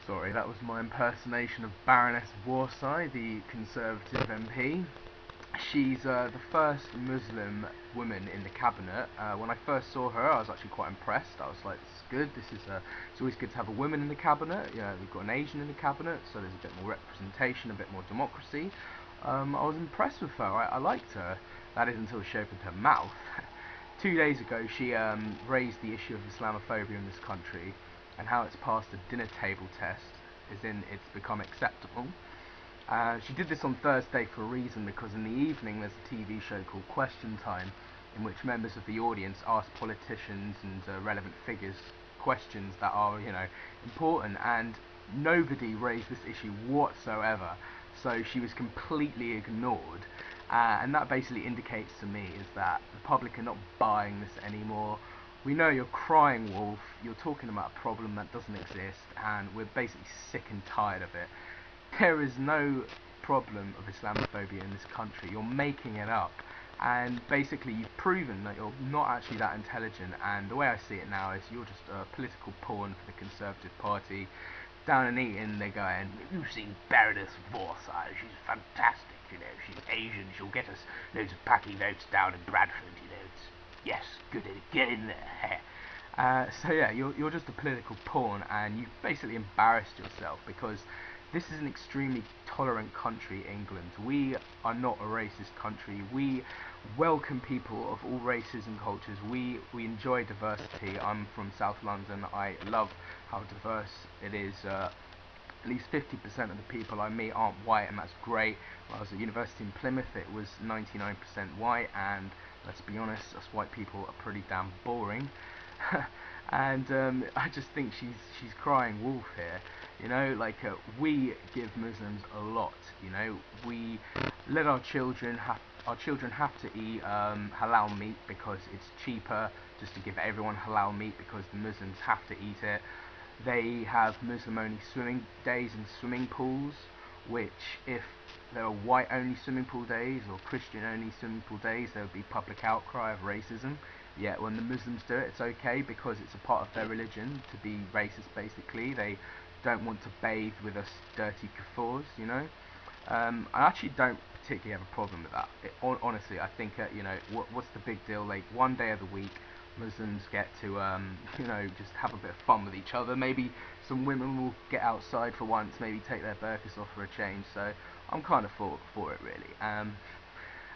Sorry, that was my impersonation of Baroness Warsi, the Conservative MP. She's the first Muslim woman in the cabinet. When I first saw her, I was actually quite impressed. I was like, "This is good. It's always good to have a woman in the cabinet. You know, we've got an Asian in the cabinet, so there's a bit more representation, a bit more democracy." I was impressed with her. I liked her. That is until she opened her mouth. 2 days ago, she raised the issue of Islamophobia in this country and how it's passed a dinner table test, as in it's become acceptable. She did this on Thursday for a reason, because in the evening there's a TV show called Question Time, in which members of the audience ask politicians and relevant figures questions that are, important, and nobody raised this issue whatsoever. So she was completely ignored, and that basically indicates to me is that the public are not buying this anymore. We know you're crying wolf, you're talking about a problem that doesn't exist, and we're basically sick and tired of it. There is no problem of Islamophobia in this country. You're making it up. And basically you've proven that you're not actually that intelligent, and the way I see it now is you're just a political pawn for the Conservative Party. Down in Eton they're going, "You've seen Baroness Warsi, she's fantastic, she's Asian, she'll get us loads of packy votes down in Bradford, it's, yes, good, get in there." So yeah, you're just a political pawn, and you've basically embarrassed yourself, because this is an extremely tolerant country, England. We are not a racist country. We welcome people of all races and cultures. We enjoy diversity. I'm from South London. I love how diverse it is. At least 50% of the people I meet aren't white, and that's great. When I was at university in Plymouth, it was 99% white, and let's be honest, us white people are pretty damn boring. And I just think she's crying wolf here. We give Muslims a lot. We let our children have to eat halal meat because it's cheaper just to give everyone halal meat, because the Muslims have to eat it. They have Muslim-only swimming days in swimming pools, which, if there were white-only swimming pool days or Christian-only swimming pool days, there would be public outcry of racism. Yet when the Muslims do it, it's okay, because it's a part of their religion to be racist. Basically, they don't want to bathe with us dirty kuffars. I actually don't particularly have a problem with that. Honestly, I think what's the big deal? Like, one day of the week, Muslims get to just have a bit of fun with each other. Maybe some women will get outside for once, maybe take their burqas off for a change. So I'm kind of for it, really. And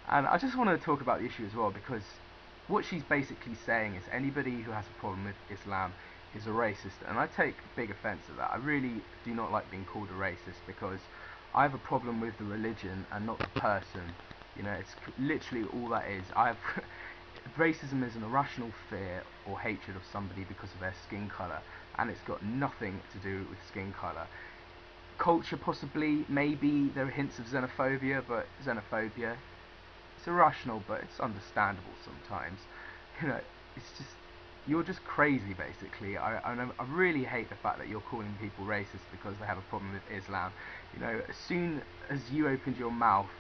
I just want to talk about the issue as well, because what she's basically saying is anybody who has a problem with Islam is a racist, and I take big offence at that. I really do not like being called a racist, because I have a problem with the religion and not the person. It's literally all that is. Racism is an irrational fear or hatred of somebody because of their skin colour, and it's got nothing to do with skin colour. Culture, possibly, maybe there are hints of xenophobia, but xenophobia, it's irrational, but it's understandable sometimes. It's just, you're just crazy, basically. I really hate the fact that you're calling people racist because they have a problem with Islam. As soon as you opened your mouth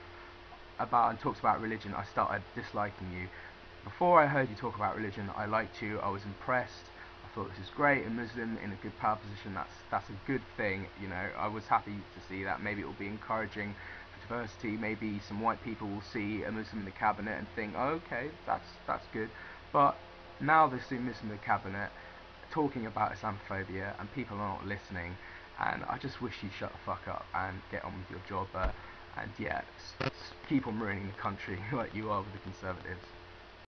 about and talked about religion, I started disliking you. Before I heard you talk about religion, I liked you. I was impressed. I thought this is great. A Muslim in a good power position, that's a good thing. I was happy to see that. Maybe it will be encouraging for diversity. Maybe some white people will see a Muslim in the cabinet and think, oh, okay, that's good. But now they see a Muslim in the cabinet talking about Islamophobia, and people are not listening. And I just wish you'd shut the fuck up and get on with your job. And yeah, keep on ruining the country like you are with the Conservatives.